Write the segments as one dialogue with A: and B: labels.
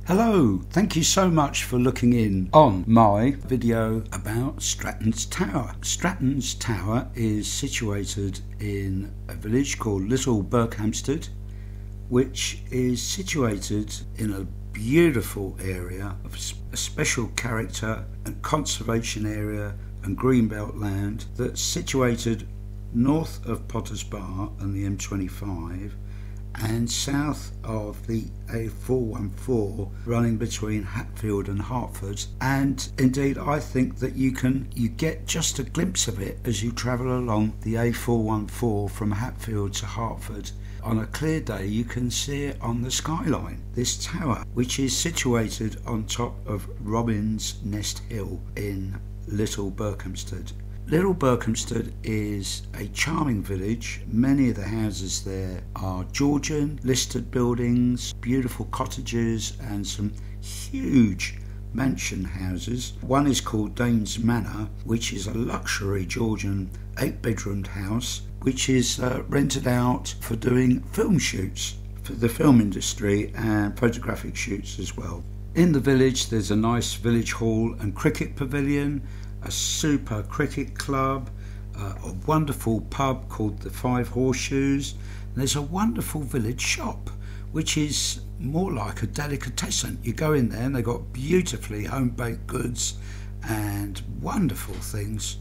A: Hello, thank you so much for looking in on my video about Strattons Tower. Strattons Tower is situated in a village called Little Berkhamsted, which is situated in a beautiful area of a special character and conservation area and greenbelt land that's situated north of Potters Bar and the M25 and south of the A414 running between Hatfield and Hertford, and indeed I think that you get just a glimpse of it as you travel along the A414 from Hatfield to Hertford. On a clear day you can see it on the skyline. This tower, which is situated on top of Robin's Nest Hill in Little Berkhamsted. Little Berkhamsted is a charming village. Many of the houses there are Georgian listed buildings, beautiful cottages and some huge mansion houses. One is called Danes Manor, which is a luxury Georgian 8-bedroomed house which is rented out for doing film shoots for the film industry and photographic shoots as well. In the village there's a nice village hall and cricket pavilion, a super cricket club, a wonderful pub called the Five Horseshoes, and there's a wonderful village shop which is more like a delicatessen. You go in there and they've got beautifully home-baked goods and wonderful things,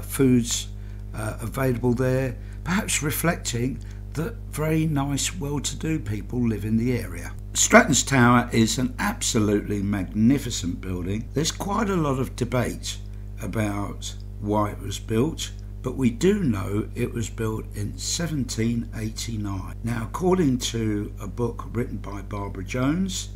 A: foods available there, perhaps reflecting that very nice well-to-do people live in the area. Strattons Tower is an absolutely magnificent building. There's quite a lot of debate about why it was built, but we do know it was built in 1789. Now, according to a book written by Barbara Jones,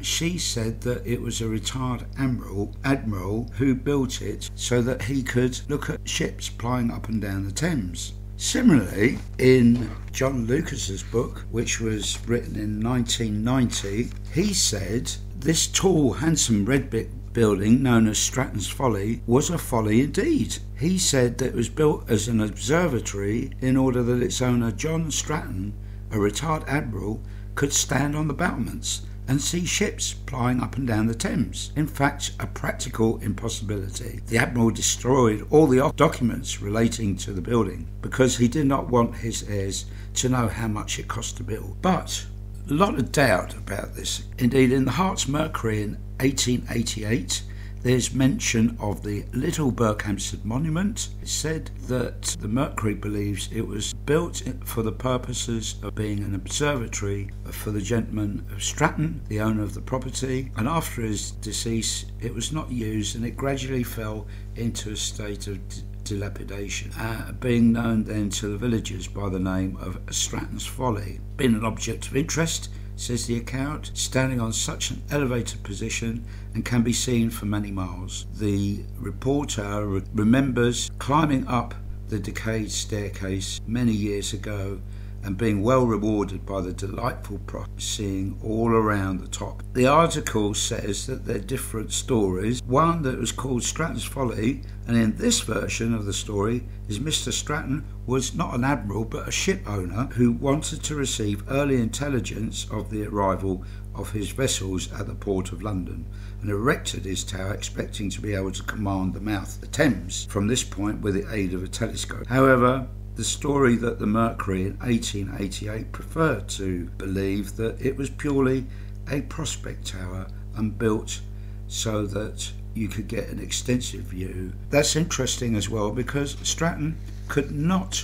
A: she said that it was a retired admiral who built it so that he could look at ships plying up and down the Thames. Similarly, in John Lucas's book, which was written in 1990, he said this tall, handsome red brick building known as Stratton's Folly was a folly indeed. He said that it was built as an observatory in order that its owner John Stratton, a retired admiral, could stand on the battlements and see ships plying up and down the Thames. In fact, a practical impossibility. The admiral destroyed all the documents relating to the building because he did not want his heirs to know how much it cost to build. But a lot of doubt about this. Indeed, in the Hertfordshire Mercury in 1888, there's mention of the Little Berkhamsted Monument. It's said that the Mercury believes it was built for the purposes of being an observatory for the gentleman of Stratton, the owner of the property, and after his decease it was not used and it gradually fell into a state of dilapidation, being known then to the villagers by the name of Stratton's Folly. Being an object of interest, says the account, standing on such an elevated position and can be seen for many miles. The reporter remembers climbing up the decayed staircase many years ago and being well rewarded by the delightful seeing all around the top. The article says that there are different stories. One that was called Stratton's Folly, and in this version of the story is Mr. Stratton was not an admiral but a ship owner who wanted to receive early intelligence of the arrival of his vessels at the port of London and erected his tower expecting to be able to command the mouth of the Thames from this point with the aid of a telescope. However, the story that the Mercury in 1888 preferred to believe that it was purely a prospect tower and built so that you could get an extensive view. That's interesting as well because Stratton could not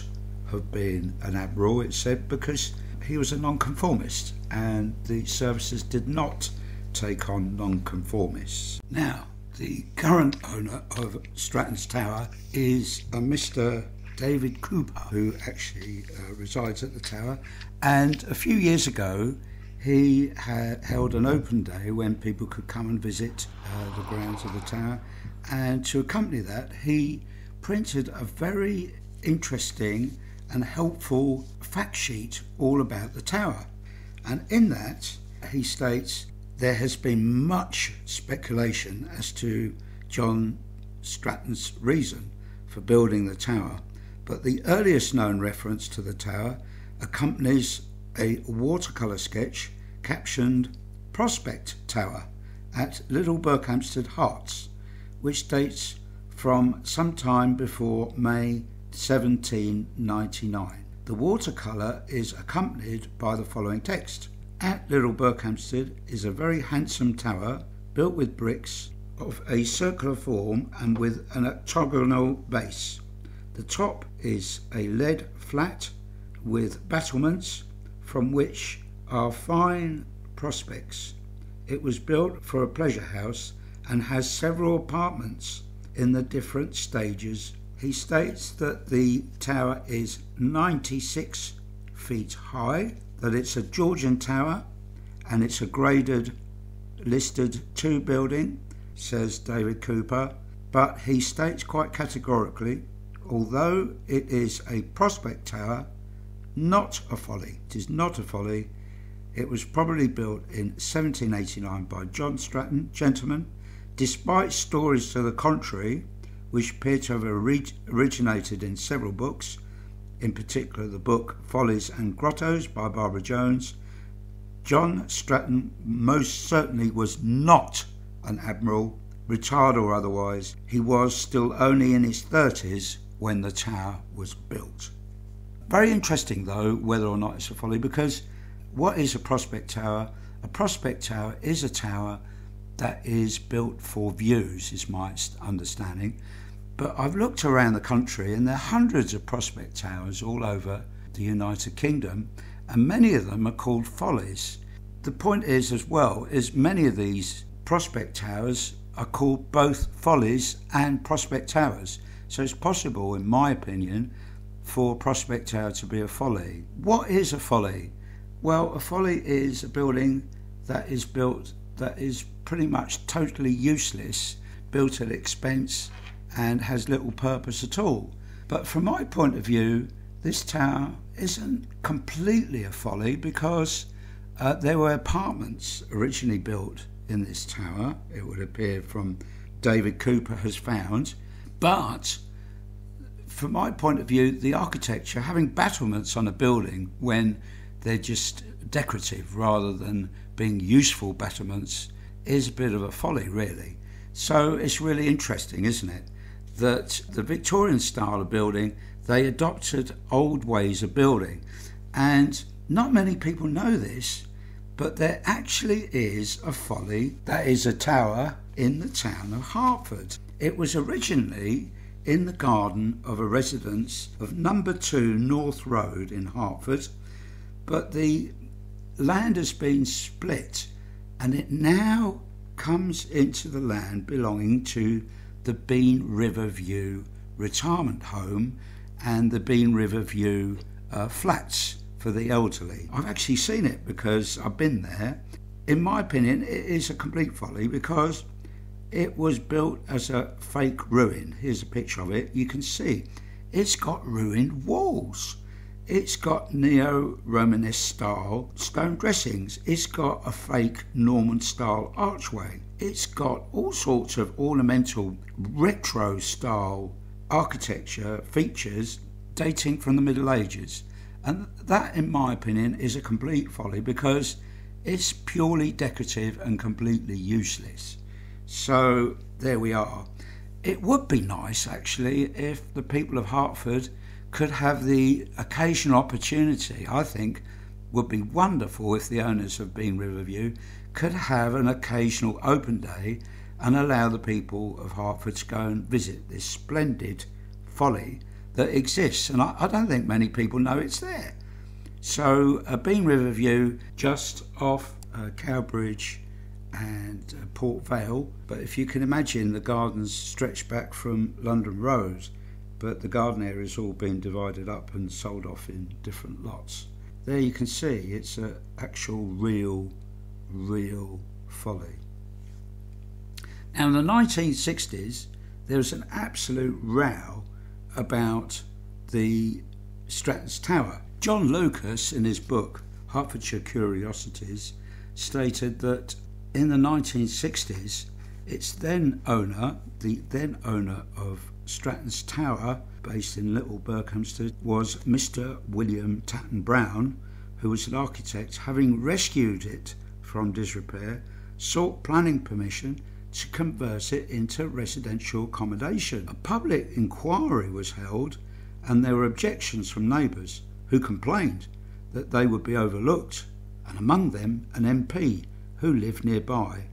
A: have been an admiral, it said, because he was a nonconformist and the services did not take on nonconformists. Now, the current owner of Strattons Tower is a Mr. David Cooper, who actually resides at the tower, and a few years ago he had held an open day when people could come and visit the grounds of the tower, and to accompany that he printed a very interesting and helpful fact sheet all about the tower. And in that he states there has been much speculation as to John Stratton's reason for building the tower, but the earliest known reference to the tower accompanies a watercolour sketch captioned Prospect Tower at Little Berkhamsted Herts, which dates from sometime before May 1799. The watercolour is accompanied by the following text. At Little Berkhamsted is a very handsome tower built with bricks of a circular form and with an octagonal base. The top is a lead flat with battlements from which are fine prospects. It was built for a pleasure house and has several apartments in the different stages. He states that the tower is 96 feet high, that it's a Georgian tower and it's a graded listed 2 building, says David Cooper, but he states quite categorically, although it is a prospect tower, not a folly. It is not a folly. It was probably built in 1789 by John Stratton, gentleman, despite stories to the contrary, which appear to have originated in several books, in particular the book Follies and Grottos by Barbara Jones. John Stratton most certainly was not an admiral, retired or otherwise. He was still only in his 30s when the tower was built. Very interesting though whether or not it's a folly, because what is a prospect tower? A prospect tower is a tower that is built for views, is my understanding. But I've looked around the country and there are hundreds of prospect towers all over the United Kingdom, and many of them are called follies. The point is as well, is many of these prospect towers are called both follies and prospect towers. So it's possible, in my opinion, for a prospect tower to be a folly. What is a folly? Well, a folly is a building that is built that is pretty much totally useless, built at expense and has little purpose at all. But from my point of view, this tower isn't completely a folly, because there were apartments originally built in this tower, it would appear from David Cooper has found. But from my point of view, the architecture, having battlements on a building when they're just decorative rather than being useful battlements, is a bit of a folly really. So it's really interesting, isn't it, that the Victorian style of building, they adopted old ways of building. And not many people know this, but there actually is a folly that is a tower in the town of Hertford. It was originally in the garden of a residence of number 2 North Road in Hertford, but the land has been split and it now comes into the land belonging to the Bean River View retirement home and the Bean River View flats for the elderly. I've actually seen it because I've been there. In my opinion, it is a complete folly because it was built as a fake ruin. Here's a picture of it. You can see it's got ruined walls. It's got neo-Romanesque style stone dressings. It's got a fake Norman style archway. It's got all sorts of ornamental retro style architecture features dating from the Middle Ages. And that, in my opinion, is a complete folly because it's purely decorative and completely useless. So there we are. It would be nice actually if the people of Hertford could have the occasional opportunity. I think would be wonderful if the owners of Bean River View could have an occasional open day and allow the people of Hertford to go and visit this splendid folly that exists. And I don't think many people know it's there. So Bean River View, just off Cowbridge and Port Vale. But if you can imagine, the gardens stretch back from London Road, but the garden area has all been divided up and sold off in different lots. There you can see it's an actual real folly. Now in the 1960s there was an absolute row about the Strattons Tower. John Lucas, in his book Hertfordshire Curiosities, stated that in the 1960s its then owner, the then owner of Strattons Tower, based in Little Berkhamsted, was Mr. William Tatton Brown, who was an architect, having rescued it from disrepair, sought planning permission to convert it into residential accommodation. A public inquiry was held, and there were objections from neighbours who complained that they would be overlooked, and among them an MP who lived nearby,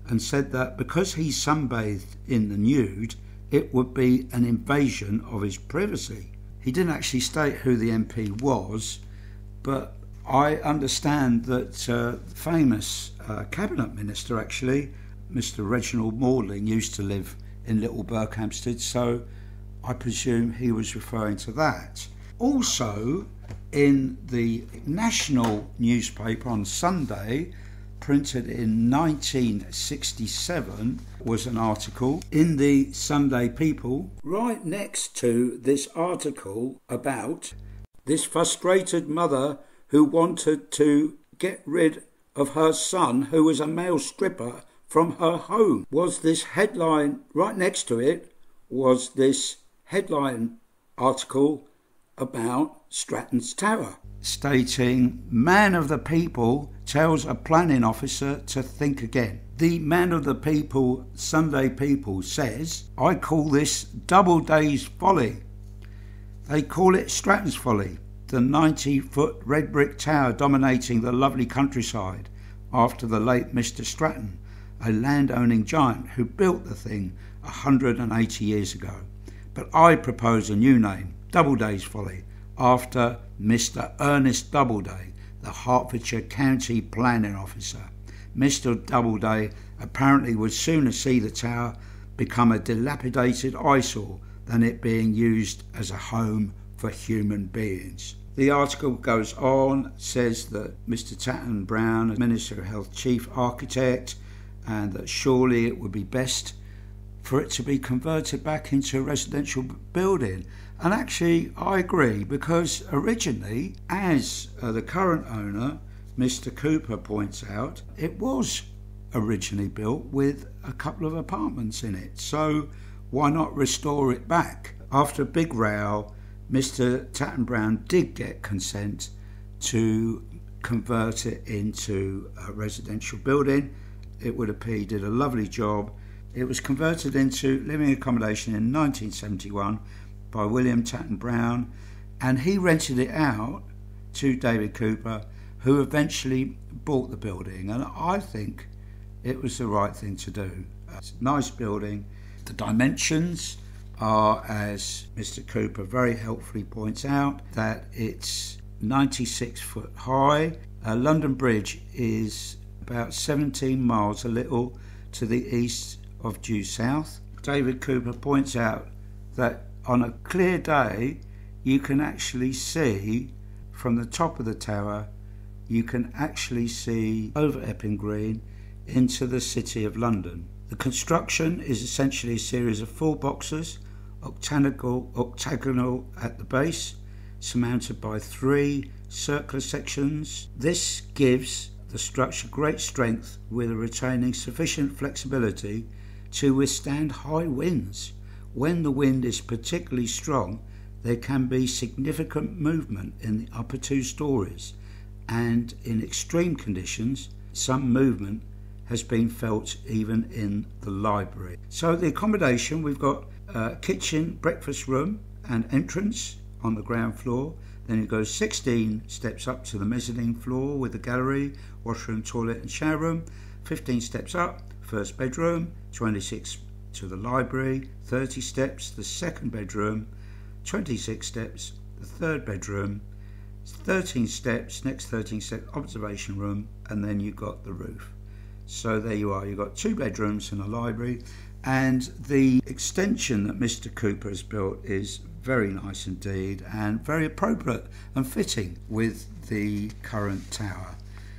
A: and said that because he sunbathed in the nude, it would be an invasion of his privacy. He didn't actually state who the MP was, but I understand that famous cabinet minister, actually, Mr. Reginald Morling, used to live in Little Berkhamsted, so I presume he was referring to that. Also, in the national newspaper on Sunday, printed in 1967, was an article in the Sunday People, right next to this article about this frustrated mother who wanted to get rid of her son, who was a male stripper, from her home. Was this headline, right next to it, was this headline article about Strattons Tower, stating, "Man of the People tells a planning officer to think again." The Man of the People, Sunday People, says, "I call this Doubleday's folly." They call it Stratton's Folly, the 90-foot red brick tower dominating the lovely countryside after the late Mr. Stratton, a land-owning giant who built the thing 180 years ago. But I propose a new name, Doubleday's Folly, after Mr. Ernest Doubleday, the Hertfordshire County Planning Officer. Mr. Doubleday apparently would sooner see the tower become a dilapidated eyesore than it being used as a home for human beings. The article goes on, says that Mr. Tatton Brown, Minister of Health Chief Architect, and that surely it would be best for it to be converted back into a residential building. And actually, I agree, because originally, as the current owner, Mr. Cooper, points out, it was originally built with a couple of apartments in it. So why not restore it back? After a big row, Mr. Tatton Brown did get consent to convert it into a residential building. It would appear he did a lovely job. It was converted into living accommodation in 1971 by William Tatton Brown, and he rented it out to David Cooper, who eventually bought the building, and I think it was the right thing to do. It's a nice building. The dimensions are, as Mr. Cooper very helpfully points out, that it's 96 foot high. London Bridge is about 17 miles a little to the east of due south. David Cooper points out that on a clear day you can actually see from the top of the tower, you can actually see over Epping Green into the City of London. The construction is essentially a series of 4 boxes, octagonal at the base, surmounted by 3 circular sections. This gives the structure great strength with retaining sufficient flexibility to withstand high winds. When the wind is particularly strong, there can be significant movement in the upper 2 stories, and in extreme conditions, some movement has been felt even in the library. So the accommodation, we've got kitchen, breakfast room and entrance on the ground floor. Then it goes 16 steps up to the mezzanine floor with a gallery, washroom, toilet and shower room. 15 steps up, first bedroom. 26 to the library. 30 steps, the second bedroom. 26 steps, the third bedroom. 13 steps, next 13 steps, observation room, and then you've got the roof. So there you are, you've got 2 bedrooms and a library, and the extension that Mr. Cooper has built is very nice indeed and very appropriate and fitting with the current tower.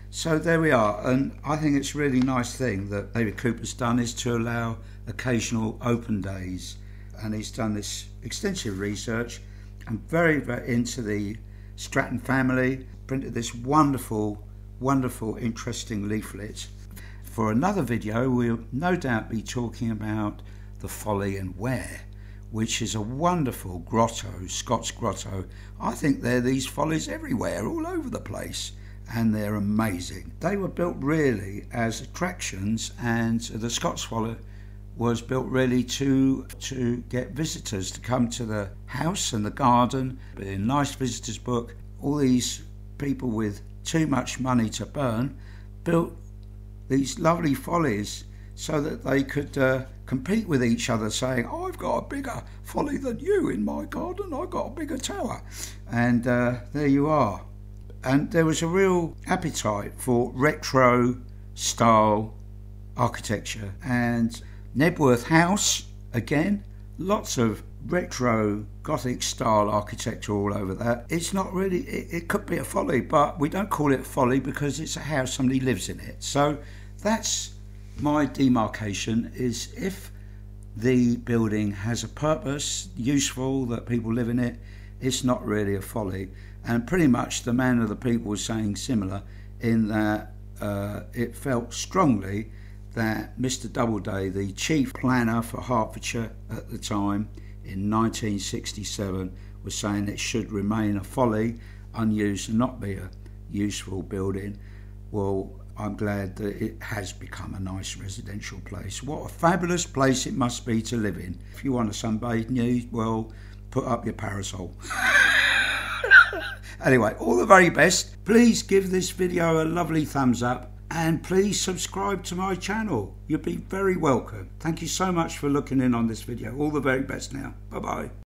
A: So there we are, and I think it's a really nice thing that David Cooper's done is to allow occasional open days, and he's done this extensive research. I'm very, very into the Stratton family, printed this wonderful, interesting leaflet. For another video, we'll no doubt be talking about the Folly and Where, which is a wonderful grotto, Scots grotto. I think there are these follies everywhere, all over the place. and they're amazing. They were built really as attractions, and the Scots Folly was built really to get visitors to come to the house and the garden. In a nice visitors book, all these people with too much money to burn built these lovely follies so that they could compete with each other, saying, I've got a bigger folly than you in my garden, I've got a bigger tower. And there you are. And there was a real appetite for retro style architecture. And Knebworth House, again, lots of retro Gothic style architecture all over that. It's not really, it could be a folly, but we don't call it a folly because it's a house, somebody lives in it. So that's my demarcation, is if the building has a purpose, useful, that people live in it, it's not really a folly. And pretty much the man of the people was saying similar, in that it felt strongly that Mr. Doubleday, the chief planner for Hertfordshire at the time in 1967, was saying it should remain a folly, unused, and not be a useful building. Well, I'm glad that it has become a nice residential place. What a fabulous place it must be to live in. If you want to sunbathe, well, put up your parasol. Anyway, all the very best. Please give this video a lovely thumbs up, and please subscribe to my channel. You'll be very welcome. Thank you so much for looking in on this video. All the very best now. Bye bye.